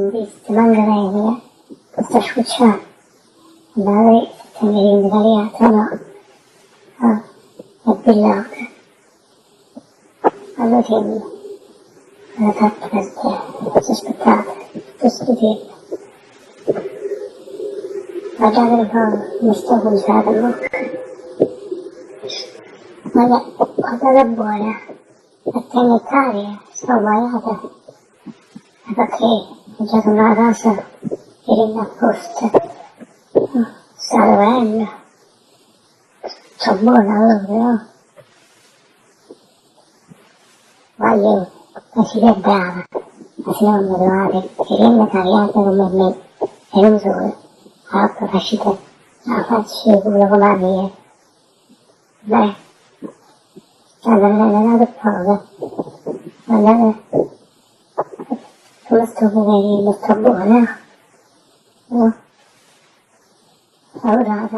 vista, manca lei, che sta scucciando, ma lei si tiene in italiano, no? È brillante. Allora sembra, alla tappa per te, sospettata, questo tipo. Guardate un po', mi sto usando in bocca. Guardate buona, attende carie, sto guaiata. E perché ho già una casa che rinda apposta. Sta dovendo. Sto buona allora, no? Voglio, ma si è brava, ma se non mi trovate, che rende cariata come me, e non solo. Allora facite, la faccio il culo come la mia. Beh, sta dando poco. Guardate, come sto poverino, sto buona, no? Ora,